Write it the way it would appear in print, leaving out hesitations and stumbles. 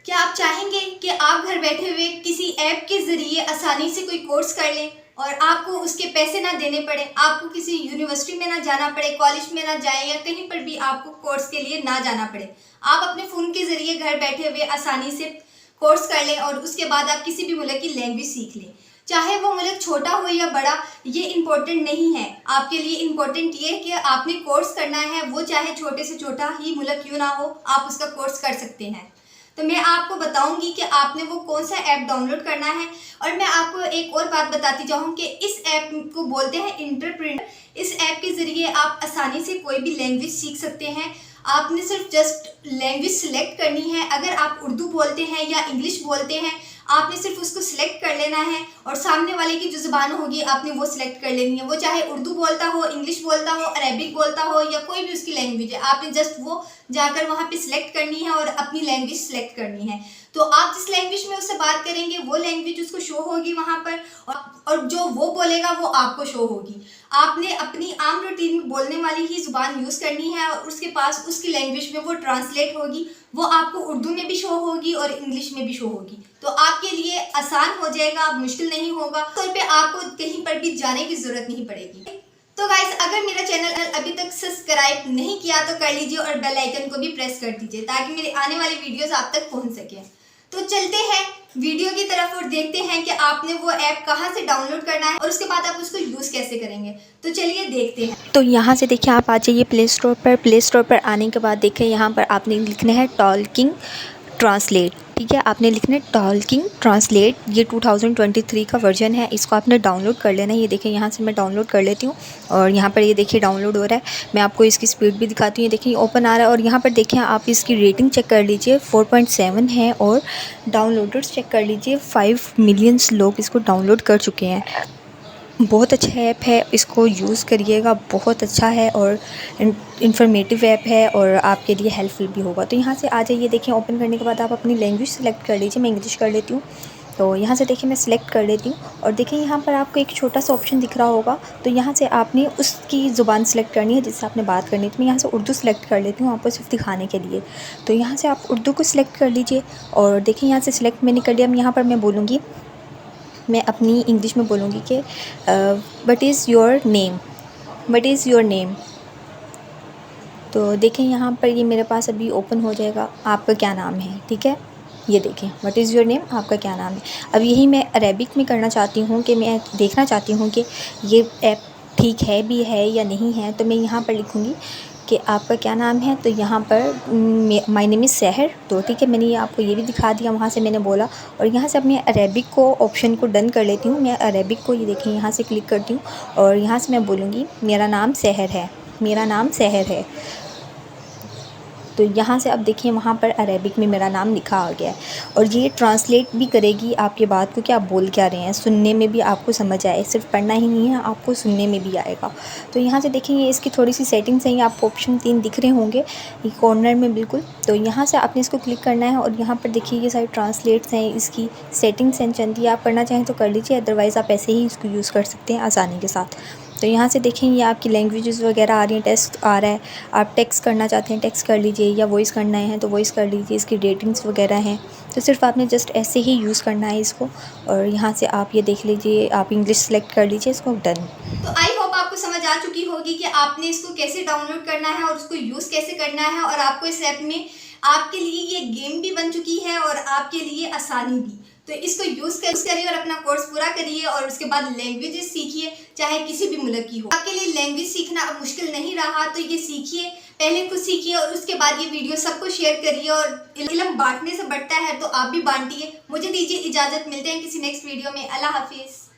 क्या आप चाहेंगे कि आप घर बैठे हुए किसी ऐप के ज़रिए आसानी से कोई कोर्स कर लें और आपको उसके पैसे ना देने पड़े, आपको किसी यूनिवर्सिटी में ना जाना पड़े, कॉलेज में ना जाएं या कहीं पर भी आपको कोर्स के लिए ना जाना पड़े। आप अपने फ़ोन के ज़रिए घर बैठे हुए आसानी से कोर्स कर लें और उसके बाद आप किसी भी मुल्क की लैंग्वेज सीख लें। चाहे वो मुल्क छोटा हो या बड़ा, ये इम्पोर्टेंट नहीं है। आपके लिए इम्पोर्टेंट ये है कि आपने कोर्स करना है, वो चाहे छोटे से छोटा ही मुल्क क्यों ना हो, आप उसका कोर्स कर सकते हैं। तो मैं आपको बताऊंगी कि आपने वो कौन सा ऐप डाउनलोड करना है। और मैं आपको एक और बात बताती जाऊँ कि इस ऐप को बोलते हैं इंटरप्रेन्योर। इस ऐप के ज़रिए आप आसानी से कोई भी लैंग्वेज सीख सकते हैं। आपने सिर्फ जस्ट लैंग्वेज सिलेक्ट करनी है। अगर आप उर्दू बोलते हैं या इंग्लिश बोलते हैं, आपने सिर्फ उसको सिलेक्ट कर लेना है और सामने वाले की जो ज़ुबान होगी आपने वो सिलेक्ट कर लेनी है। वो चाहे उर्दू बोलता हो, इंग्लिश बोलता हो, अरेबिक बोलता हो या कोई भी उसकी लैंग्वेज है, आपने जस्ट वो जाकर वहाँ पे सिलेक्ट करनी है और अपनी लैंग्वेज सिलेक्ट करनी है। तो आप जिस लैंग्वेज में उससे बात करेंगे वो लैंग्वेज उसको शो होगी वहाँ पर, और जो वो बोलेगा वो आपको शो होगी। आपने अपनी आम रूटीन में बोलने वाली ही ज़ुबान यूज़ करनी है और उसके पास उसकी लैंग्वेज में वो ट्रांसलेट होगी। वो आपको उर्दू में भी शो होगी और इंग्लिश में भी शो होगी। तो आपके लिए आसान हो जाएगा, अब मुश्किल नहीं होगा। तो पे आपको कहीं पर भी जाने की ज़रूरत नहीं पड़ेगी। तो गाइस, अगर मेरा चैनल अभी तक सब्सक्राइब नहीं किया तो कर लीजिए और बेल आइकन को भी प्रेस कर दीजिए ताकि मेरे आने वाली वीडियोस आप तक पहुंच सके। तो चलते हैं वीडियो की तरफ और देखते हैं कि आपने वो ऐप कहाँ से डाउनलोड करना है और उसके बाद आप उसको यूज़ कैसे करेंगे। तो चलिए देखते हैं। तो यहाँ से देखिए आप आ जाइए प्ले स्टोर पर आने के बाद देखिए यहाँ पर आपने लिखना है टॉल्किंग ट्रांसलेट। ठीक है, आपने लिखना है टॉल्किंग ट्रांसलेट। ये 2023 का वर्जन है, इसको आपने डाउनलोड कर लेना है। ये देखिए यहाँ से मैं डाउनलोड कर लेती हूँ और यहाँ पर ये देखिए डाउनलोड हो रहा है। मैं आपको इसकी स्पीड भी दिखाती हूँ। ये देखिए ओपन आ रहा है और यहाँ पर देखिए आप इसकी रेटिंग चेक कर लीजिए 4.7 है और डाउनलोडर्स चेक कर लीजिए 5 मिलियंस लोग इसको डाउनलोड कर चुके हैं। बहुत अच्छा ऐप है, इसको यूज़ करिएगा, बहुत अच्छा है और इन्फॉर्मेटिव ऐप है और आपके लिए हेल्पफुल भी होगा। तो यहाँ से आ जाइए, देखिए ओपन करने के बाद आप अपनी लैंग्वेज सेलेक्ट कर लीजिए। मैं इंग्लिश कर लेती हूँ। तो यहाँ से देखिए मैं सिलेक्ट कर लेती हूँ और देखिए यहाँ पर आपको एक छोटा सा ऑप्शन दिख रहा होगा। तो यहाँ से आपने उसकी ज़ुबान सेलेक्ट करनी है जिससे आपने बात करनी है। तो मैं यहाँ से उर्दू सेलेक्ट कर लेती हूँ आपको सिर्फ दिखाने के लिए। तो यहाँ से आप उर्दू को सिलेक्ट कर लीजिए और देखिए यहाँ से सिलेक्ट मैंने कर लिया। यहाँ पर मैं बोलूँगी, मैं अपनी इंग्लिश में बोलूँगी कि what is your name, what is your name. तो देखें यहाँ पर ये मेरे पास अभी ओपन हो जाएगा, आपका क्या नाम है। ठीक है, ये देखें व्हाट इज़ योर नेम, आपका क्या नाम है। अब यही मैं अरेबिक में करना चाहती हूँ कि मैं देखना चाहती हूँ कि ये ऐप ठीक है भी है या नहीं है। तो मैं यहाँ पर लिखूँगी कि आपका क्या नाम है। तो यहाँ पर माय नेम इज़ सहर। तो ठीक है, मैंने ये आपको ये भी दिखा दिया, वहाँ से मैंने बोला और यहाँ से अपने अरेबिक को ऑप्शन को डन कर लेती हूँ। मैं अरेबिक को ये देखें यहाँ से क्लिक करती हूँ और यहाँ से मैं बोलूँगी मेरा नाम सहर है, मेरा नाम सहर है। तो यहाँ से अब देखिए वहाँ पर अरेबिक में मेरा नाम लिखा आ गया है और ये ट्रांसलेट भी करेगी आपकी बात को कि आप बोल क्या रहे हैं, सुनने में भी आपको समझ आए। सिर्फ पढ़ना ही नहीं है, आपको सुनने में भी आएगा। तो यहाँ से देखिए ये इसकी थोड़ी सी सेटिंग्स हैं, आपको ऑप्शन 3 दिख रहे होंगे ये कॉर्नर में बिल्कुल। तो यहाँ से आपने इसको क्लिक करना है और यहाँ पर देखिए ये सारी ट्रांसलेट्स हैं, इसकी सेटिंग्स हैं चंद। आप करना चाहें तो कर लीजिए, अदरवाइज़ आप ऐसे ही इसको यूज़ कर सकते हैं आसानी के साथ। तो यहाँ से देखें ये आपकी लैंग्वेजेस वगैरह आ रही हैं, टेक्स्ट आ रहा है। आप टेक्स्ट करना चाहते हैं टेक्स्ट कर लीजिए या वॉइस करना है तो वॉइस कर लीजिए। इसकी रेटिंग्स वगैरह हैं, तो सिर्फ आपने जस्ट ऐसे ही यूज़ करना है इसको। और यहाँ से आप ये देख लीजिए, आप इंग्लिश सेलेक्ट कर लीजिए, इसको डन। तो आई होप आपको समझ आ चुकी होगी कि आपने इसको कैसे डाउनलोड करना है और उसको यूज़ कैसे करना है। और आपको इस ऐप में आपके लिए ये गेम भी बन चुकी है और आपके लिए आसानी भी। तो इसको यूज़ करिए और अपना कोर्स पूरा करिए और उसके बाद लैंग्वेजेस सीखिए, चाहे किसी भी मुल्क की हो। आपके लिए लैंग्वेज सीखना अब मुश्किल नहीं रहा, तो ये सीखिए, पहले खुद सीखिए और उसके बाद ये वीडियो सबको शेयर करिए। और इल्म बांटने से बढ़ता है, तो आप भी बांटिए। मुझे दीजिए इजाज़त, मिलते हैं किसी नेक्स्ट वीडियो में। अल्लाह हाफिज़।